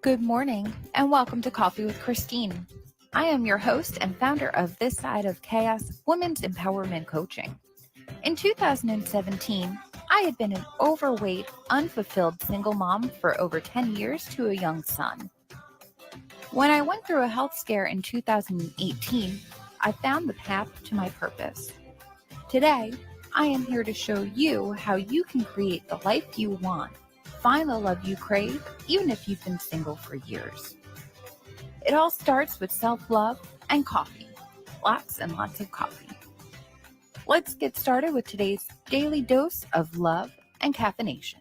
Good morning, and welcome to Coffee with Christine. I am your host and founder of This Side of Chaos Women's Empowerment Coaching. In 2017, I had been an overweight, unfulfilled single mom for over 10 years to a young son. When I went through a health scare in 2018, I found the path to my purpose. Today, I am here to show you how you can create the life you want. Find the love you crave, even if you've been single for years. It all starts with self-love and coffee. Lots and lots of coffee. Let's get started with today's daily dose of love and caffeination.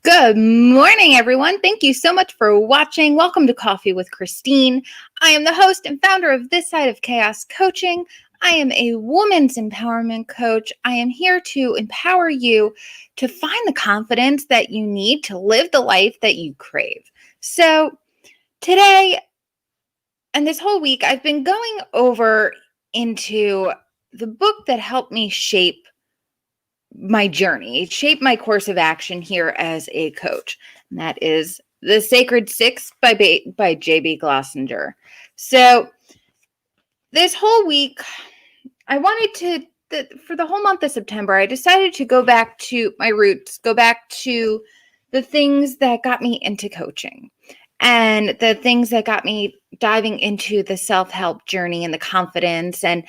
Good morning, everyone. Thank you so much for watching. Welcome to Coffee with Christine. I am the host and founder of This Side of Chaos Coaching. I am a woman's empowerment coach. I am here to empower you to find the confidence that you need to live the life that you crave. So today and this whole week, I've been going over into the book that helped me shape my journey, shape my course of action here as a coach. And that is The Sacred Six by J.B. Glossinger. So this whole week, I wanted for the whole month of September, I decided to go back to my roots, go back to the things that got me into coaching and the things that got me diving into the self-help journey and the confidence and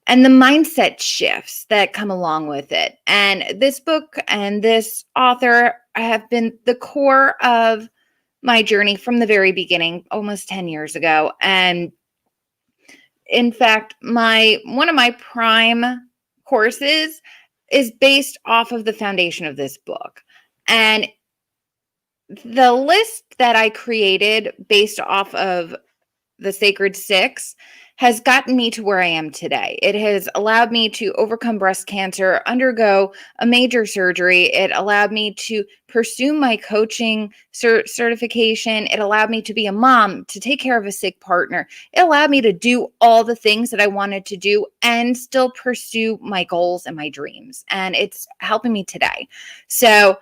the mindset shifts that come along with it. And this book and this author have been the core of my journey from the very beginning, almost 10 years ago. And in fact, one of my prime courses is based off of the foundation of this book. And the list that I created based off of the Sacred Six has gotten me to where I am today. It has allowed me to overcome breast cancer, undergo a major surgery. It allowed me to pursue my coaching certification. It allowed me to be a mom, to take care of a sick partner. It allowed me to do all the things that I wanted to do and still pursue my goals and my dreams. And it's helping me today. So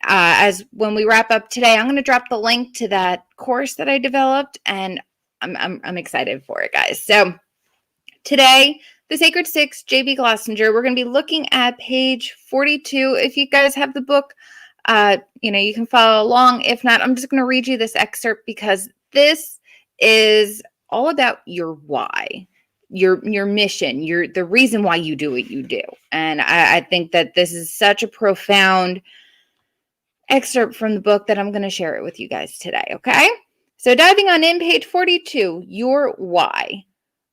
as when we wrap up today, I'm going to drop the link to that course that I developed, and I'm excited for it, guys. So today, The Sacred Six, J.B. Glossinger, we're going to be looking at page 42. If you guys have the book, you can follow along. If not, I'm just going to read you this excerpt because this is all about your why, your mission, the reason why you do what you do. And I think that this is such a profound excerpt from the book that I'm going to share it with you guys today, okay? So diving on in, page 42, your why.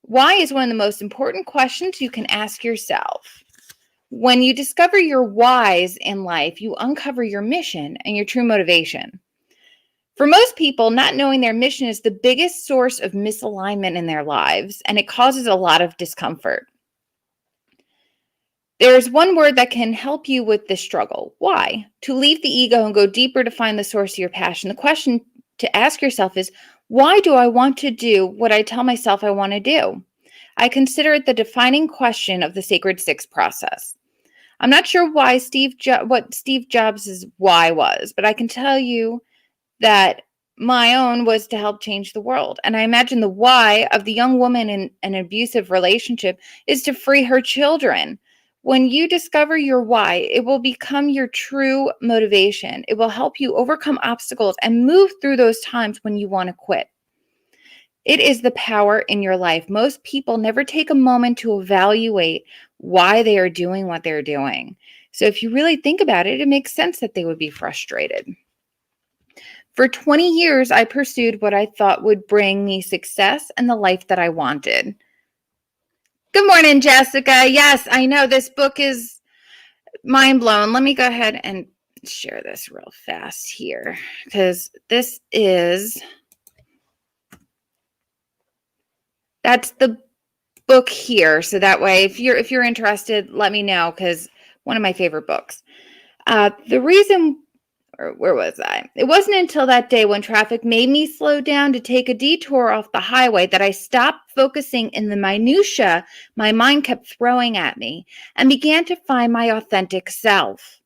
Why is one of the most important questions you can ask yourself. When you discover your whys in life, you uncover your mission and your true motivation. For most people, not knowing their mission is the biggest source of misalignment in their lives, and it causes a lot of discomfort. There's one word that can help you with this struggle. Why? To leave the ego and go deeper to find the source of your passion. The question to ask yourself is, why do I want to do what I tell myself I want to do? I consider it the defining question of the Sacred Six process. I'm not sure what Steve Jobs' why was, but I can tell you that my own was to help change the world. And I imagine the why of the young woman in an abusive relationship is to free her children. When you discover your why, it will become your true motivation. It will help you overcome obstacles and move through those times when you want to quit. It is the power in your life. Most people never take a moment to evaluate why they are doing what they're doing. So if you really think about it, it makes sense that they would be frustrated. For 20 years, I pursued what I thought would bring me success and the life that I wanted. Good morning, Jessica. Yes, I know this book is mind blown. Let me go ahead and share this real fast here because that's the book here. So that way, if you're interested, let me know because one of my favorite books. The reason or where was I? It wasn't until that day when traffic made me slow down to take a detour off the highway that I stopped focusing in the minutia my mind kept throwing at me and began to find my authentic self.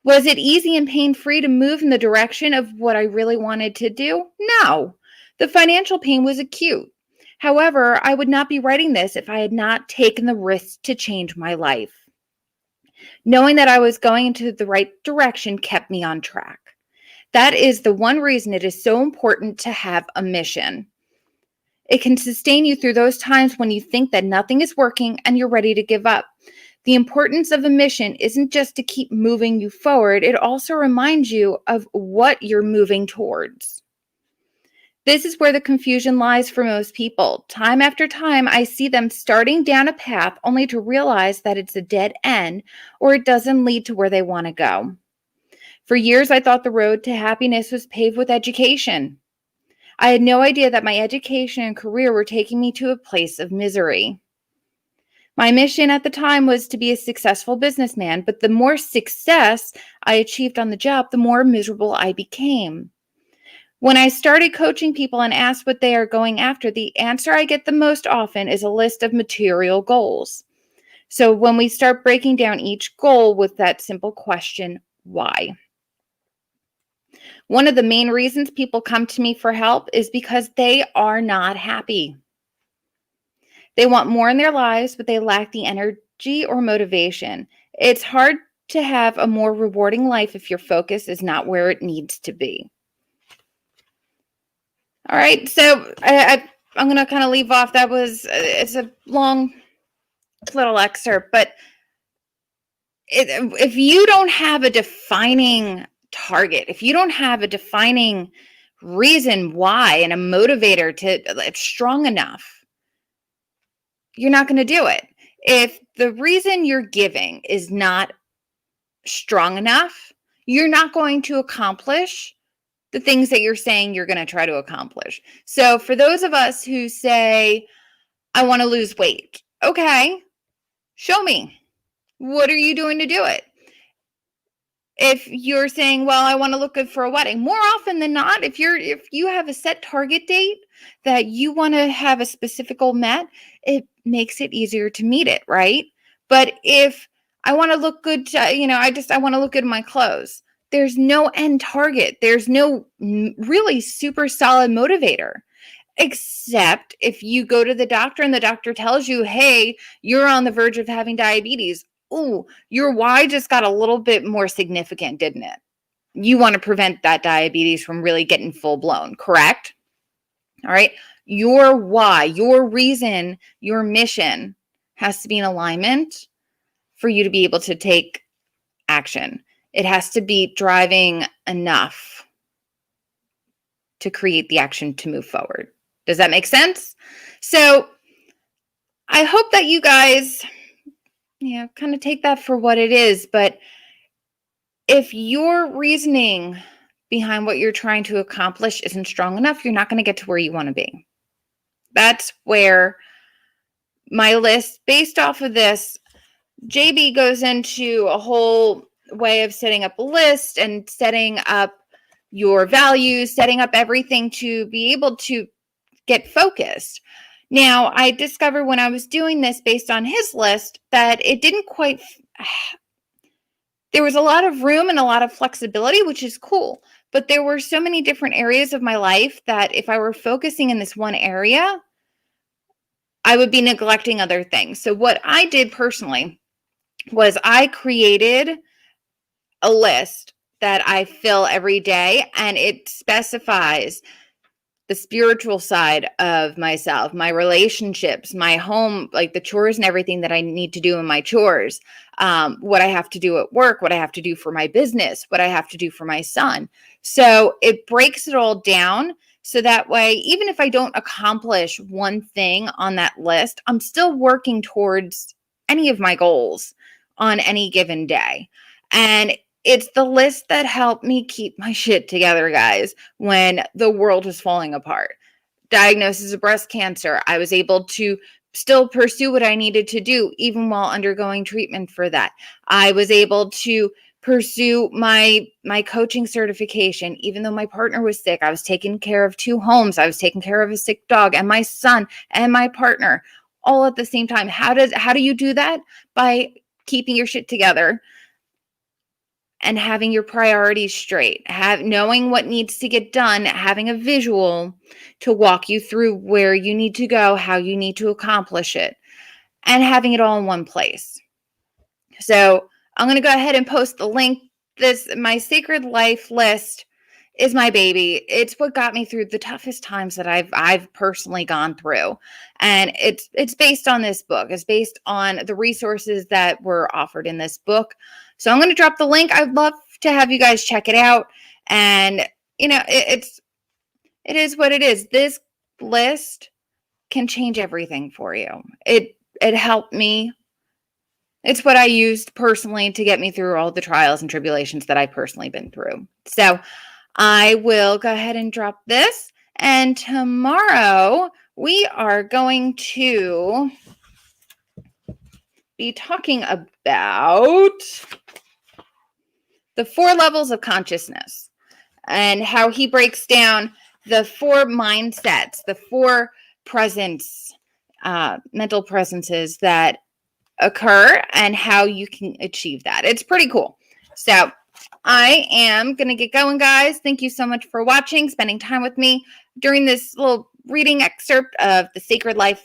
Was it easy and pain-free to move in the direction of what I really wanted to do? No. The financial pain was acute. However, I would not be writing this if I had not taken the risk to change my life. Knowing that I was going into the right direction kept me on track. That is the one reason it is so important to have a mission. It can sustain you through those times when you think that nothing is working and you're ready to give up. The importance of a mission isn't just to keep moving you forward, it also reminds you of what you're moving towards. This is where the confusion lies for most people. Time after time, I see them starting down a path only to realize that it's a dead end or it doesn't lead to where they want to go. For years, I thought the road to happiness was paved with education. I had no idea that my education and career were taking me to a place of misery. My mission at the time was to be a successful businessman, but the more success I achieved on the job, the more miserable I became. When I started coaching people and asked what they are going after, the answer I get the most often is a list of material goals. So when we start breaking down each goal with that simple question, why? One of the main reasons people come to me for help is because they are not happy. They want more in their lives, but they lack the energy or motivation. It's hard to have a more rewarding life if your focus is not where it needs to be. All right, so I'm going to kind of leave off. That was, it's a long little excerpt, but if you don't have a defining target, if you don't have a defining reason why and a motivator to strong enough, you're not going to do it. If the reason you're giving is not strong enough, you're not going to accomplish the things that you're saying you're going to try to accomplish. So for those of us who say, I want to lose weight. Okay, show me. What are you doing to do it? If you're saying, well, I want to look good for a wedding, more often than not, if you have a set target date that you want to have a specific goal met, it makes it easier to meet it, right? But if I want to look good, I want to look good in my clothes, there's no end target. There's no really super solid motivator, except if you go to the doctor and the doctor tells you, hey, you're on the verge of having diabetes. Ooh, your why just got a little bit more significant, didn't it? You want to prevent that diabetes from really getting full blown, correct? All right. Your why, your reason, your mission has to be in alignment for you to be able to take action. It has to be driving enough to create the action to move forward. Does that make sense? So I hope that you guys, kind of take that for what it is. But if your reasoning behind what you're trying to accomplish isn't strong enough, you're not going to get to where you want to be. That's where my list, based off of this, JB goes into a whole way of setting up a list and setting up your values, setting up everything to be able to get focused. Now, I discovered when I was doing this based on his list that it didn't quite, there was a lot of room and a lot of flexibility, which is cool. But there were so many different areas of my life that if I were focusing in this one area, I would be neglecting other things. So what I did personally was I created a list that I fill every day, and it specifies the spiritual side of myself, my relationships, my home, like the chores and everything that I need to do in my chores, what I have to do at work, what I have to do for my business, what I have to do for my son. So it breaks it all down. So that way, even if I don't accomplish one thing on that list, I'm still working towards any of my goals on any given day. And it's the list that helped me keep my shit together, guys, when the world was falling apart. Diagnosis of breast cancer. I was able to still pursue what I needed to do, even while undergoing treatment for that. I was able to pursue my coaching certification. Even though my partner was sick, I was taking care of 2 homes. I was taking care of a sick dog and my son and my partner all at the same time. How do you do that? By keeping your shit together and having your priorities straight, knowing what needs to get done, having a visual to walk you through where you need to go, how you need to accomplish it, and having it all in one place. So I'm going to go ahead and post the link. My Sacred Life list is my baby. It's what got me through the toughest times that I've personally gone through. And it's based on this book. It's based on the resources that were offered in this book. So I'm going to drop the link. I'd love to have you guys check it out. And it is what it is. This list can change everything for you. It helped me. It's what I used personally to get me through all the trials and tribulations that I've personally been through. So I will go ahead and drop this. And tomorrow we are going to be talking about the 4 levels of consciousness and how he breaks down the 4 mindsets, the 4 presence, mental presences that occur and how you can achieve that. It's pretty cool. So I am going to get going, guys. Thank you so much for watching, spending time with me during this little reading excerpt of The Sacred Life,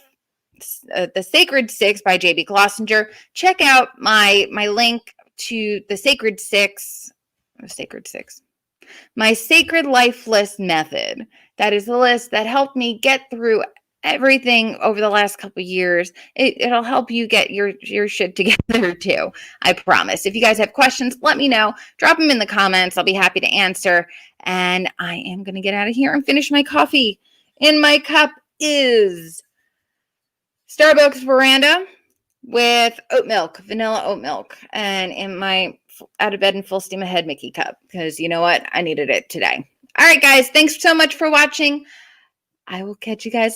The Sacred 6 by J.B. Glossinger. Check out my link to the Sacred 6, my Sacred Life List method. That is the list that helped me get through everything over the last couple of years. It'll help you get your shit together too. I promise. If you guys have questions, let me know. Drop them in the comments. I'll be happy to answer. And I am going to get out of here and finish my coffee. In my cup is Starbucks Veranda with oat milk, vanilla oat milk. And in my out of bed and full steam ahead Mickey cup, because you know what? I needed it today. All right, guys. Thanks so much for watching. I will catch you guys later.